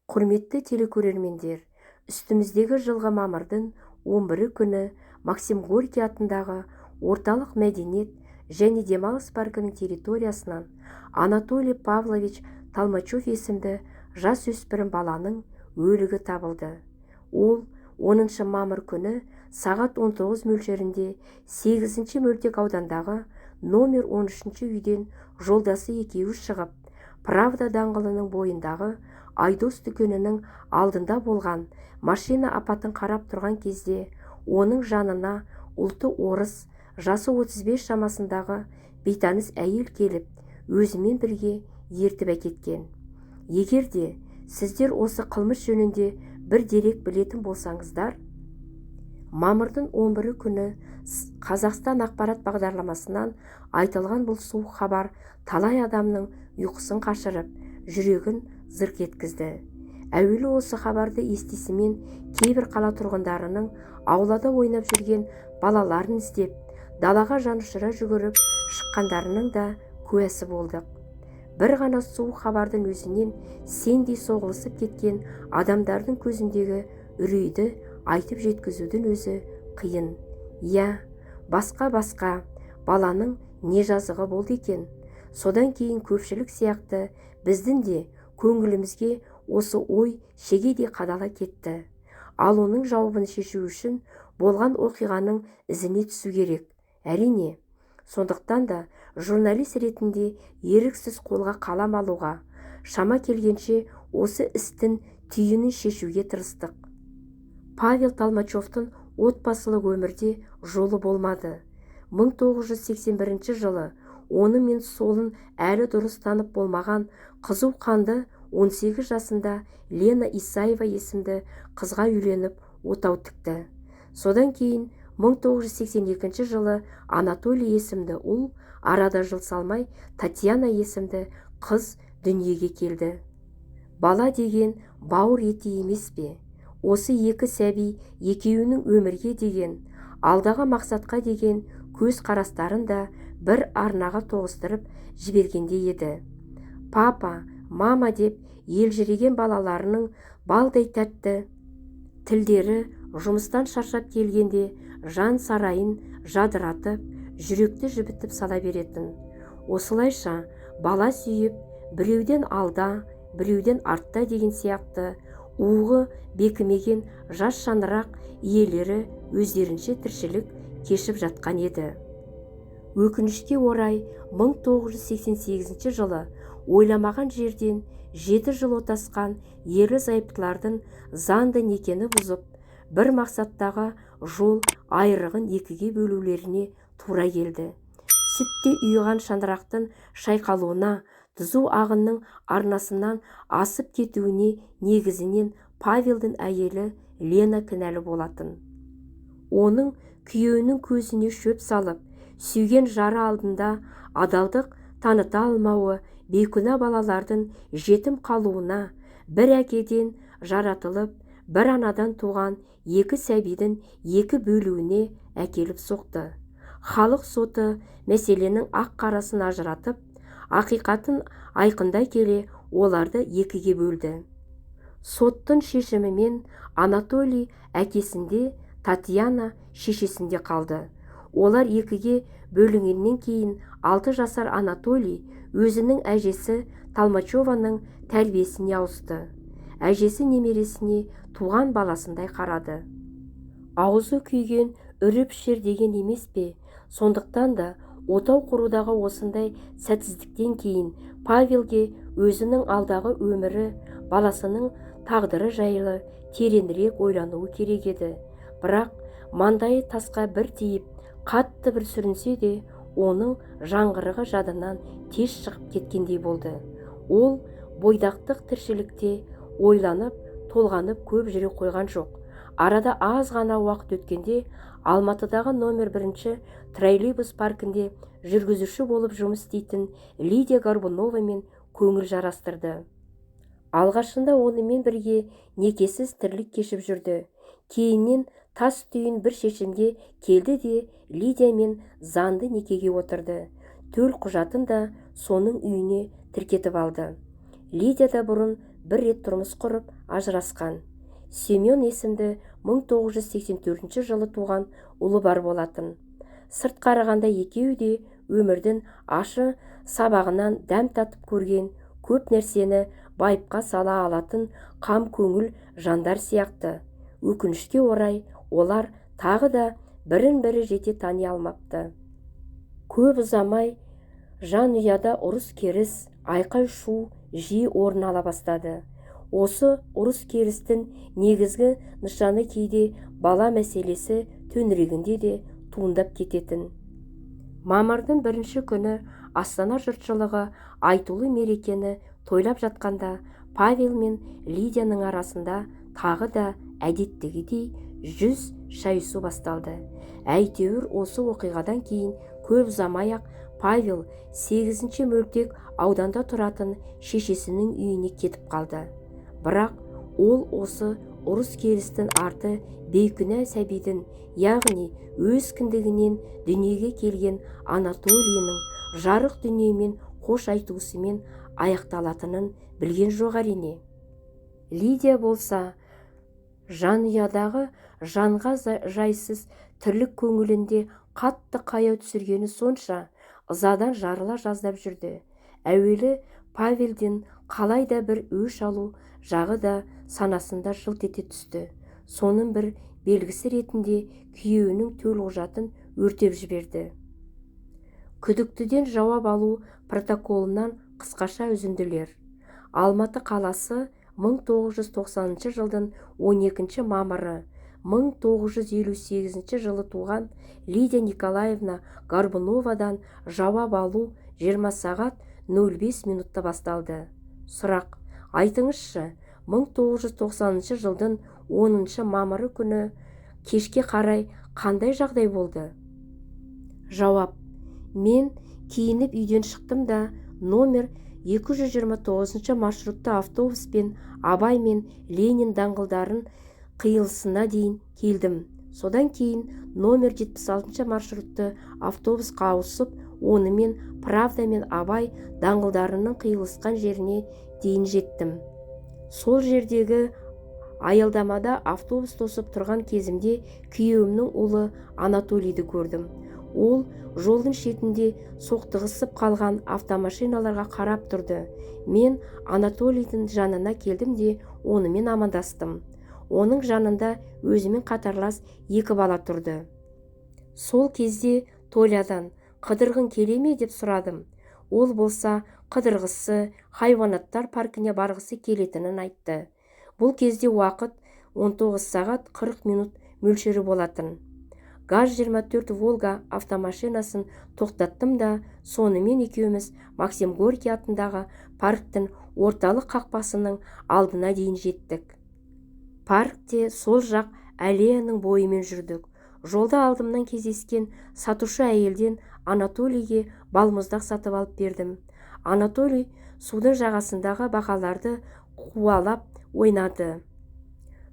Құрметті телекөрермендер, үстіміздегі жылғы мамырдың 11 күні Максим Горький атындағы орталық мәдениет және демалыс паркінің территориясынан Анатолий Павлович Толмачев есімді жасөспірім баланың өлігі табылды. Ол 10 мамыр күні сағат 19 мөлшерінде 8 мөлтек аудандағы номер 13 үйден жолдасы екеуі шығып, Правда даңғылының бойындағы Айдос дүкенінің алдында болған машина апатын қарап тұрған кезде оның жанына ұлты орыс, жасы 35 шамасындағы бейтаныс әйел келіп, өзімен бірге ертіп әкеткен. Егер де сіздер осы қылмыс жөнінде бір дерек білетін болсаңыздар, мамырдың 11 күні Қазақстан ақпарат бағдарламасынан айтылған бұл суық хабар талай адамның ұйқысын қашырып, жүрегін зырқ еткізді. Әуелі осы хабарды естісімен кейбір қала тұрғындарының аулада ойнап жүрген балаларын іздеп, далаға жанұшыра жүгіріп шыққандарының да куәсі болдық. Бір ғана суық хабардың өзінен сендей соғылысып кеткен адамдардың көзіндегі үрейді айтып жеткізудің өзі қиын. Я, басқа баланың не жазығы болды екен. Содан кейін көпшілік сияқты біздің де көңілімізге осы ой шегедей қадала кетті. Ал оның жауабын шешу үшін болған оқиғаның ізіне түсу керек. Әрине, сондықтан да журналист ретінде еріксіз қолға қалам алуға, шама келгенше осы істің түйінін шешуге тырыстық. Павел Толмачевтың отбасылық өмірде жолы болмады. 1981 жылы оны мен солын әлі дұрыс танып болмаған қызу қанды 18 жасында Лена Исаева есімді қызға үйленіп отау тікті. Содан кейін 1982 жылы Анатолий есімді ұл, арада жыл салмай Татьяна есімді қыз дүниеге келді. Бала деген бауыр еті емес пе? Осы екі сәби екеуінің өмірге деген, алдағы мақсатқа деген көз қарастарын да бір арнаға тоғыстырып жібергенде еді. Папа, мама деп елжіреген балаларының балдай тәтті тілдері жұмыстан шаршап келгенде жан сарайын жадыратып, жүректі жібітіп сала беретін. Осылайша бала сүйіп, біреуден алда, біреуден артта деген сияқты уығы бекімеген жас шаңырақ иелері өздерінше тіршілік кешіп жатқан еді. Өкінішке орай 1988 жылы ойламаған жерден 7 жыл отасқан ерлі зайыптылардың заңды некені бұзып, бір мақсаттағы жол айрығын екіге бөлулеріне тура келді. Сүттей ұйыған шаңырақтың шайқалуына, түзу ағынның арнасынан асып кетуіне негізінен Павелдің әйелі Лена кінәлі болатын. Оның күйеуінің көзіне шөп салып, сүйген жары алдында адалдық таныта алмауы, бейкүнә балалардың жетім қалуына, бір әкеден жаратылып, бір анадан туған екі сәбидің екі бөлуіне әкеліп соқты. Халық соты мәселенің ақ-қарасын ажыратып, ақиқатын айқындай келе оларды екіге бөлді. Соттың шешімімен Анатолий әкесінде, Татьяна шешесінде қалды. Олар екіге бөлінгеннен кейін 6 жасар Анатолий өзінің әжесі Толмачеваның тәрбиесіне ауысты. Әжесі немересіне туған баласындай қарады. Аузы күйген үріп шер деген емес пе? Сондықтан да отау құрудағы осындай сәтсіздіктен кейін Павелге өзінің алдағы өмірі, баласының тағдыры жайлы тереңірек ойлануы керек еді. Бірақ маңдайы тасқа бір тиіп, қатты бір сүрінсе де, оның жаңғырығы жадынан тез шығып кеткендей болды. Ол бойдақтық тіршілікте ойланып, толғанып көп жүре қойған жоқ. Арада аз ғана уақыт өткенде Алматыдағы номер 1 троллейбус паркінде жүргізуші болып жұмыс істейтін Лидия Горбуновамен көңіл жарастырды. Алғашында онымен бірге некесіз тірлік кешіп жүрді. Кейіннен тас түйін бір шешімге келді де Лидиямен заңды некеге отырды. Төл құжатын да соның үйіне тіркетіп алды. Лидия да бұрын бір рет тұрмыс құрып ажырасқан. Семен есімді 1984 жылы туған ұлы бар болатын. Сырт қарағанда екеуі де өмірдің ашы сабағынан дәм татып көрген, көп нәрсені байыпқа сала алатын қам көңіл жандар сияқты. Өкінішке орай олар тағы да бірін-бірі жете тани алмапты. Көп ұзамай жанұяда ұрыс-керіс, айқай-шу жиі орын ала бастады. Осы ұрыс-керістің негізгі нышаны кейде бала мәселесі төңірегінде де туындап кететін. Мамырдың 1 күні Астана жұртшылығы айтулы мерекені тойлап жатқанда Павел мен Лидияның арасында тағы да әдеттегідей 100 шайысу басталды. Әйтеуір осы оқиғадан кейін көп ұзамай-ақ Павел 8-ші мөлтек ауданда тұратын шешесінің үйіне кетіп қалды. Бірақ ол осы ұрыс-керістің арты бейкүнә сәбидің, яғни өз кіндігінен дүниеге келген Анатолийның жарық дүниемен қош айтуысымен аяқталатынын білген жоқ әрине. Лидия болса жанұядағы жанға жайсыз тірлік көңілінде қатты қаяу түсіргені сонша ызадан жарыла жаздап жүрді. Әуелі Павелден қалайда бір өш алу жағы да санасында жылт ете түсті. Соның бір белгісі ретінде күйеуінің төлқұжатын өртеп жіберді. Күдіктіден жауап алу протоколынан қысқаша үзінділер. Алматы қаласы 1990 жылдың 12 мамыры, 1958 жылы туған Лидия Николаевна Горбуновадан жауап алу 20 сағат 05 минутта басталды. Сұрақ: айтыңызшы, 1990 жылдың 10 мамыры күні кешке қарай қандай жағдай болды? Жауап: мен киініп үйден шықтым да номер 229 маршрутты автобуспен Абай мен Ленин даңғылдарын қиылысына дейін келдім. Содан кейін номер 76 маршрутты автобусқа ауысып, онымен Правда мен Абай даңғылдарының қиылысқан жеріне дейін жеттім. Сол жердегі аялдамада автобус тосып тұрған кезімде күйеуімнің ұлы Анатолийді көрдім. Ол жолдың шетінде соқтығысып қалған автомашиналарға қарап тұрды. Мен Анатолийдің жанына келдім де онымен амандастым. Оның жанында өзімен қатарлас 2 бала тұрды. Сол кезде Толядан қыдырғын келе ме деп сұрадым. Ол болса қыдырғысы хайуанаттар паркіне барғысы келетінін айтты. Бұл кезде уақыт 19 сағат 40 минут мөлшері болатын. ГАЗ-24 Волга автомашинасын тоқтаттым да сонымен екеуміз Максим Горький атындағы парктің орталық қақпасының алдына дейін жеттік. Паркте сол жақ аллеяның бойымен жүрдік. Жолда алдымнан кездескен сатушы әйелден Анатолийге балмұздақ сатып алып бердім. Анатолий судың жағасындағы бақаларды қуалап ойнады.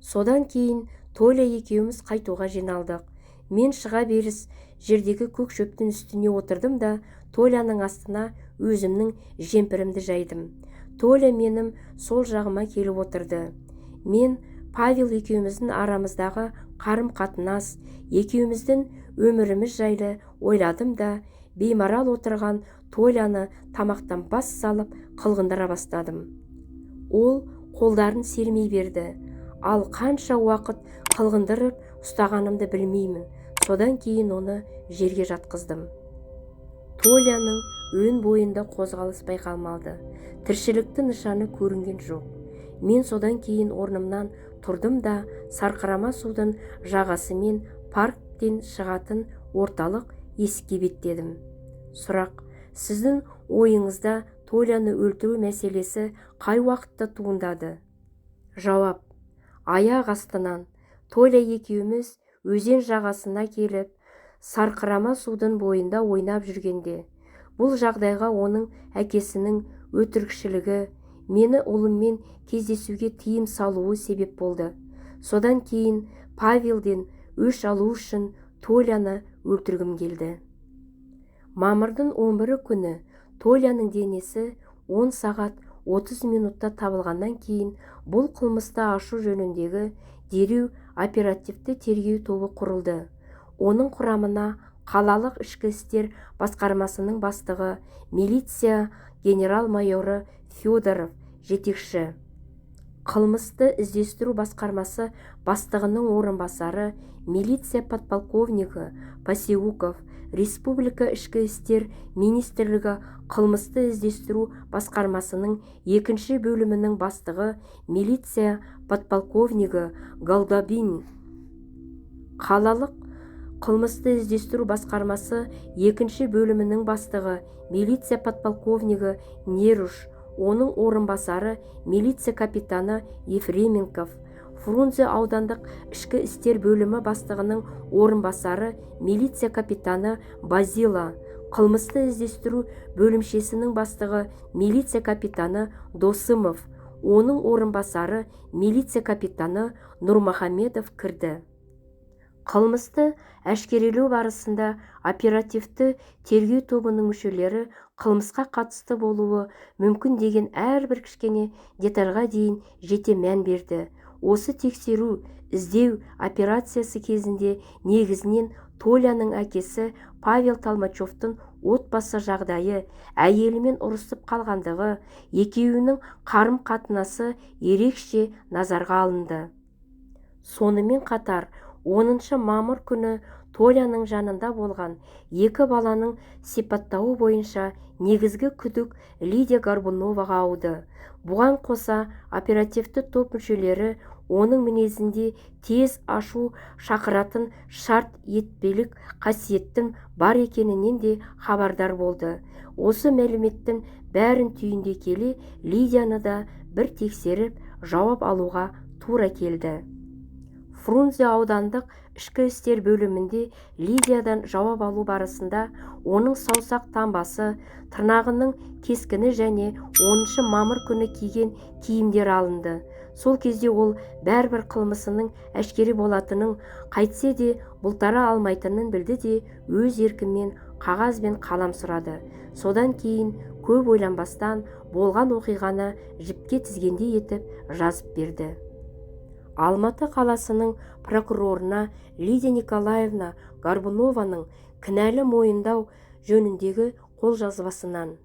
Содан кейін Толя екеуміз қайтуға жиналдық. Мен шыға беріс жердегі көк шөптің үстіне отырдым да Толяның астына өзімнің жемпірімді жайдым. Толя менің сол жағыма келіп отырды. Мен Павел екеуміздің арамыздағы қарым-қатынас, екеуміздің өміріміз жайлы ойладым да беймарал отырған Толяны тамақтан бас салып қылғындыра бастадым. Ол қолдарын сермей берді. Ал қанша уақыт қылғындырып ұстағанымды білмеймін. Содан кейін оны жерге жатқыздым. Толяның өн бойында қозғалыс байқалмады. Тіршілікті нышаны көрінген жоқ. Мен содан кейін орнымнан тұрдым да сарқырама судың жағасымен парктен шығатын орталық есікке беттедім. Сұрақ: сіздің ойыңызда Толяны өлтіру мәселесі қай уақытта туындады? Жауап: аяқ астынан. Толя екеуміз өзен жағасына келіп, сарқырама судың бойында ойнап жүргенде. Бұл жағдайға оның әкесінің өтірікшілігі, мені ұлыммен кездесуге тыйым салуы себеп болды. Содан кейін Павелден өш алу үшін Толяны өлтіргім келді. Мамырдың 11 күні Толяның денесі 10 сағат 30 минутта табылғаннан кейін бұл қылмысты ашу жөніндегі дереу оперативті тергеу тобы құрылды. Оның құрамына қалалық ішкі істер басқармасының бастығы, милиция генерал-майоры Федоров жетекші, қылмысты іздестіру басқармасы бастығының орынбасары, милиция подполковнигі Пасеуков, республика ішкі істер министрлігі қылмысты іздестіру басқармасының екінші бөлімінің бастығы, милиция подполковнигі Голдобин, қалалық қылмысты іздестіру басқармасы екінші бөлімінің бастығы, милиция подполковнигі Неруш, оның орынбасары, милиция капитаны Ефременков, Фрунзе аудандық ішкі істер бөлімі бастығының орынбасары, милиция капитаны Базила, қылмысты іздестіру бөлімшесінің бастығы, милиция капитаны Досымов, оның орынбасары, милиция капитаны Нұрмахамедов кірді. Қылмысты әшкерелеу барысында оперативті тергеу тобының мүшелері қылмысқа қатысты болуы мүмкін деген әрбір кішкене детальға дейін жете мән берді. Осы тексеру, іздеу операциясы кезінде негізінен Толяның әкесі Павел Толмачевтың отбасы жағдайы, әйелімен ұрысып қалғандығы, екеуінің қарым-қатынасы ерекше назарға алынды. Сонымен қатар 10 мамыр күні Толяның жанында болған екі баланың сипаттауы бойынша негізгі күдік Лидия Горбуноваға ауды. Бұған қоса оперативті топ мүшелері оның мінезінде тез ашу шақыратын шарт етпелік қасиеттің бар екенінен де хабардар болды. Осы мәліметтің бәрін түйіндей келе Лидияны да бір тексеріп жауап алуға тура келді. Фрунзе аудандық ішкі істер бөлімінде Лидиядан жауап алу барысында оның саусақ таңбасы, тырнағының кескіні және 10 мамыр күні киген киімдер алынды. Сол кезде ол бәрбір қылмысының әшкере болатынын, қайтсе де бұлтара алмайтынын білді де өз еркімен қағаз бен қалам сұрады. Содан кейін көп ойланбастан болған оқиғаны жіпке тізгендей етіп жазып берді. Алматы қаласының прокурорына Лидия Николаевна Горбунованың кінәлі мойындау жөніндегі қолжазбасынан.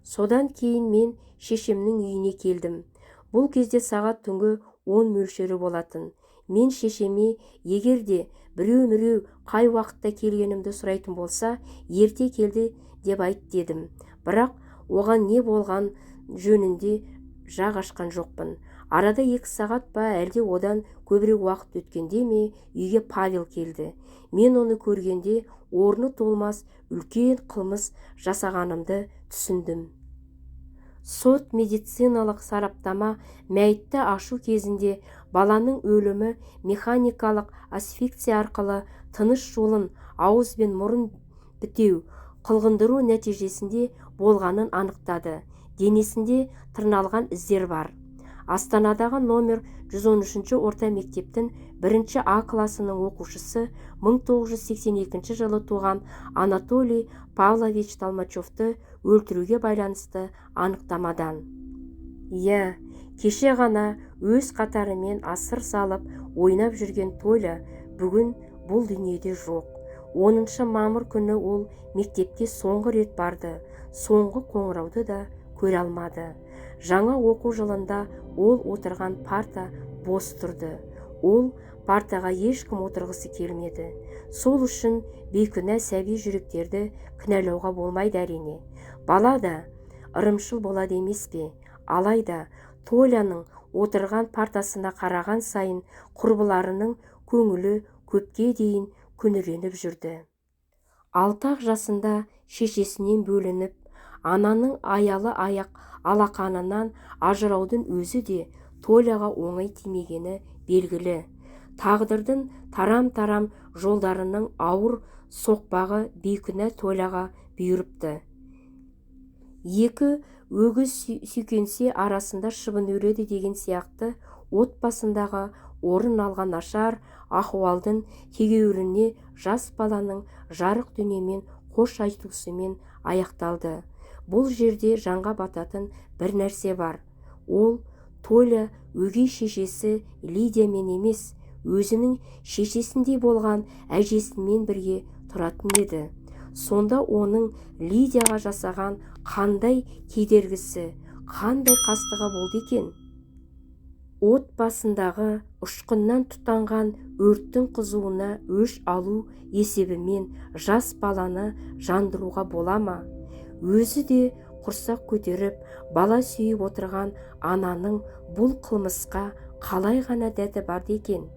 Содан кейін мен шешемнің үйіне келдім. Бұл кезде сағат түнгі 10 мөлшері болатын. Мен шешеме егерде біреу-міреу қай уақытта келгенімді сұрайтын болса, ерте келді деп айт дедім. Бірақ оған не болған жөнінде жақ ашқан жоқпын. Арада 2 сағат па әлде одан көбірек уақыт өткенде ме үйге Павел келді. Мен оны көргенде орны толмас үлкен қылмыс жасағанымды түсіндім. Сот медициналық сараптама мәйітті ашу кезінде баланың өлімі механикалық асфиксия арқылы тыныш жолын, ауыз бен мұрын бітеу, қылғындыру нәтижесінде болғанын анықтады. Денесінде тырналған іздер бар. Астанадағы номер 113 орта мектептің 1 А класының оқушысы 1982 жылы туған Анатолий Павлович Толмачевты өлтіруге байланысты анықтамадан. Кеше ғана өз қатарымен асыр салып ойнап жүрген Толя бүгін бұл дүниеде жоқ. 10 мамыр күні ол мектепке соңғы рет барды. Соңғы қоңырауды да көре алмады. Жаңа оқу жылында ол отырған парта бос тұрды. Ол партаға ешкім отырғысы келмеді. Сол үшін бейкүнә сәби жүректерді кінәлауға болмайды әрине. Бала да ырымшыл болады емес пе? Алайда Толяның отырған партасына қараған сайын құрбыларының көңілі көпке дейін күңіреніп жүрді. 6 жасында шешесінен бөлініп, ананың аялы аяқ алақанынан ажыраудың өзі де Толяға оңай тимегені белгілі. Тағдырдың тарам-тарам жолдарының ауыр соқпағы бейкүнә Толяға бұйырыпты. 2 өгіз сүйкенсе арасында шыбын өледі деген сияқты отбасындағы орын алған нашар ахуалдың тегеуріне жас баланың жарық дүниемен қош айтысымен аяқталды. бұл жерде жанға бататын бір нәрсе бар. Ол Толя өгей шешесі Лидиямен емес, өзінің шешесіндей болған әжесімен бірге тұратын еді. Сонда оның Лидияға жасаған қандай кедергісі, қандай қастығы болды екен? Отбасындағы ұшқыннан тұтанған өрттің қызуына өш алу есебімен жас баланы жандыруға бола ма? Өзі де құрсақ көтеріп, бала сүйіп отырған ананың бұл қылмысқа қалай ғана дәті барды екен?